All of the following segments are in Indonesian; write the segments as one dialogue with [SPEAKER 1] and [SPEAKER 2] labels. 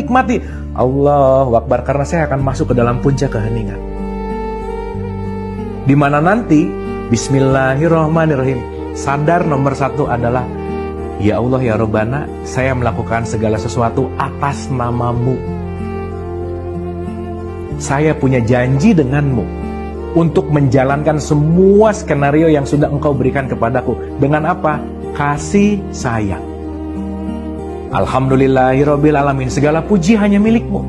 [SPEAKER 1] menikmati. Allahu Akbar, karena saya akan masuk ke dalam puncak keheningan. Di mana nanti Bismillahirrahmanirrahim, sadar nomor satu adalah, ya Allah ya Rabbana, saya melakukan segala sesuatu atas namamu. Saya punya janji denganmu untuk menjalankan semua skenario yang sudah engkau berikan kepadaku. Dengan apa? Kasih sayang. Alhamdulillahirabbil alamin, segala puji hanya milikmu.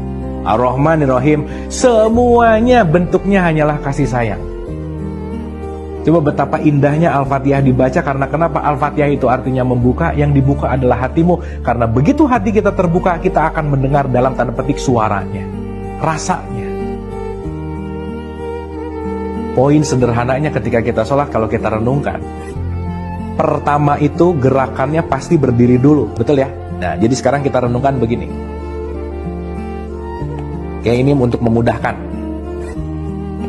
[SPEAKER 1] Ar-Rahmanir-Rahim, semuanya bentuknya hanyalah kasih sayang. Coba betapa indahnya Al-Fatihah dibaca, karena kenapa? Al-Fatihah itu artinya membuka, yang dibuka adalah hatimu. Karena begitu hati kita terbuka, kita akan mendengar dalam tanda petik suaranya, rasanya. Poin sederhananya ketika kita sholat, kalau kita renungkan, pertama itu gerakannya pasti berdiri dulu, betul ya? Nah, jadi sekarang kita renungkan begini. Kayak ini untuk memudahkan.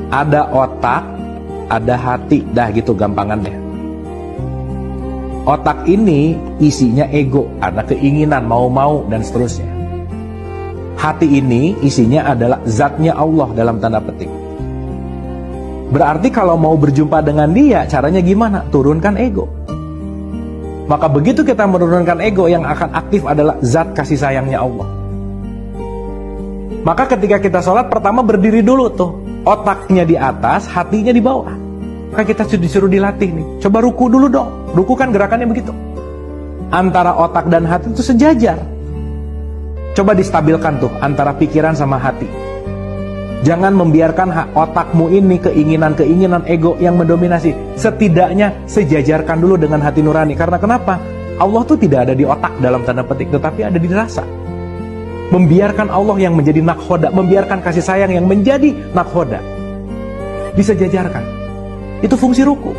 [SPEAKER 1] Ada otak, ada hati, dah gitu gampangannya. Otak ini isinya ego, ada keinginan, mau-mau, dan seterusnya. Hati ini isinya adalah zatnya Allah dalam tanda petik. Berarti kalau mau berjumpa dengan dia, caranya gimana? Turunkan ego. Maka begitu kita menurunkan ego, yang akan aktif adalah zat kasih sayangnya Allah. Maka ketika kita sholat, pertama berdiri dulu tuh. Otaknya di atas, hatinya di bawah. Maka kita disuruh dilatih nih. Coba ruku dulu dong. Ruku kan gerakannya begitu. Antara otak dan hati itu sejajar. Coba distabilkan tuh, antara pikiran sama hati. Jangan membiarkan otakmu ini keinginan-keinginan ego yang mendominasi. Setidaknya sejajarkan dulu dengan hati nurani. Karena kenapa? Allah tuh tidak ada di otak dalam tanda petik, tetapi ada di rasa. Membiarkan Allah yang menjadi nakhoda, membiarkan kasih sayang yang menjadi nakhoda. Disejajarkan. Itu fungsi ruku.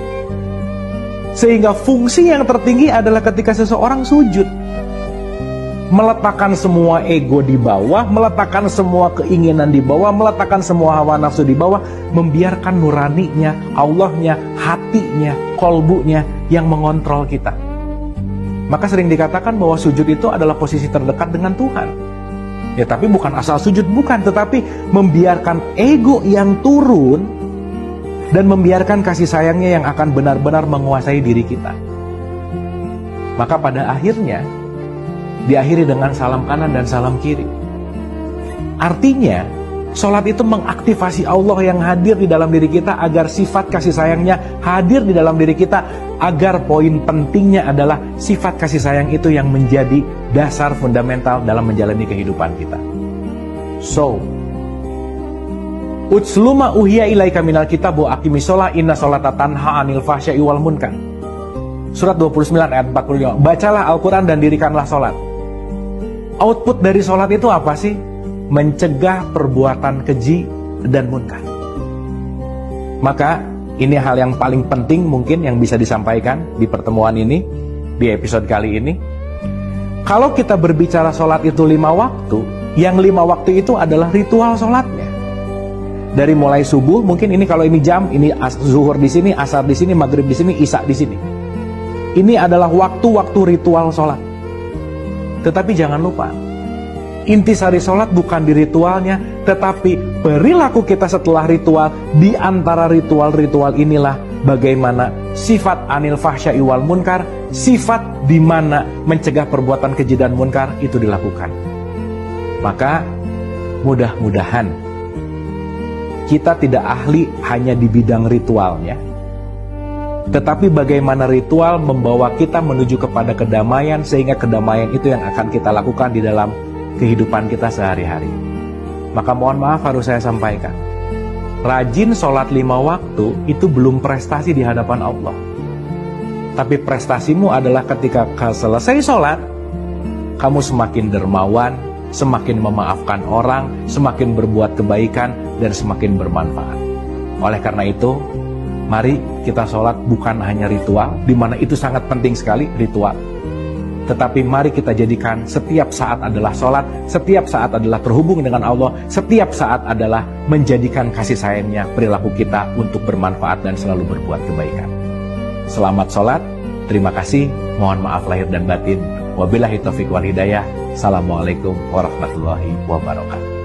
[SPEAKER 1] Sehingga fungsi yang tertinggi adalah ketika seseorang sujud. Meletakkan semua ego di bawah, meletakkan semua keinginan di bawah, meletakkan semua hawa nafsu di bawah, membiarkan nuraninya, Allahnya, hatinya, kolbunya yang mengontrol kita. Maka sering dikatakan bahwa sujud itu adalah posisi terdekat dengan Tuhan. Ya, tapi bukan asal sujud, bukan, tetapi membiarkan ego yang turun dan membiarkan kasih sayangnya yang akan benar-benar menguasai diri kita. Maka pada akhirnya diakhiri dengan salam kanan dan salam kiri. Artinya, sholat itu mengaktifasi Allah yang hadir di dalam diri kita, agar sifat kasih sayangnya hadir di dalam diri kita, agar poin pentingnya adalah sifat kasih sayang itu yang menjadi dasar fundamental dalam menjalani kehidupan kita. So, utsluma uhiya ilaika minal kitab wa aqimis sholat inna sholata tanha anil fahsya'i wal munkar. Surat 29 ayat 45. Bacalah Al-Quran dan dirikanlah sholat. Output dari sholat itu apa sih? Mencegah perbuatan keji dan munkar. Maka ini hal yang paling penting mungkin yang bisa disampaikan di pertemuan ini, di episode kali ini. Kalau kita berbicara sholat itu 5 waktu, yang 5 waktu itu adalah ritual sholatnya. Dari mulai subuh, mungkin ini kalau ini jam, ini zuhur di sini, asar di sini, maghrib di sini, isya di sini. Ini adalah waktu-waktu ritual sholat. Tetapi jangan lupa, intisari sholat bukan di ritualnya, tetapi perilaku kita setelah ritual. Di antara ritual-ritual inilah bagaimana sifat anil fahsya'i wal munkar, sifat di mana mencegah perbuatan keji dan munkar itu dilakukan. Maka mudah-mudahan kita tidak ahli hanya di bidang ritualnya, tetapi bagaimana ritual membawa kita menuju kepada kedamaian, sehingga kedamaian itu yang akan kita lakukan di dalam kehidupan kita sehari-hari. Maka mohon maaf harus saya sampaikan, rajin sholat 5 waktu itu belum prestasi di hadapan Allah. Tapi prestasimu adalah ketika selesai sholat, kamu semakin dermawan, semakin memaafkan orang, semakin berbuat kebaikan, dan semakin bermanfaat. Oleh karena itu, mari kita sholat bukan hanya ritual, di mana itu sangat penting sekali ritual. Tetapi mari kita jadikan setiap saat adalah sholat, setiap saat adalah terhubung dengan Allah, setiap saat adalah menjadikan kasih sayangnya perilaku kita untuk bermanfaat dan selalu berbuat kebaikan. Selamat sholat, terima kasih, mohon maaf lahir dan batin. Wabillahi taufiq wal hidayah. Assalamualaikum warahmatullahi wabarakatuh.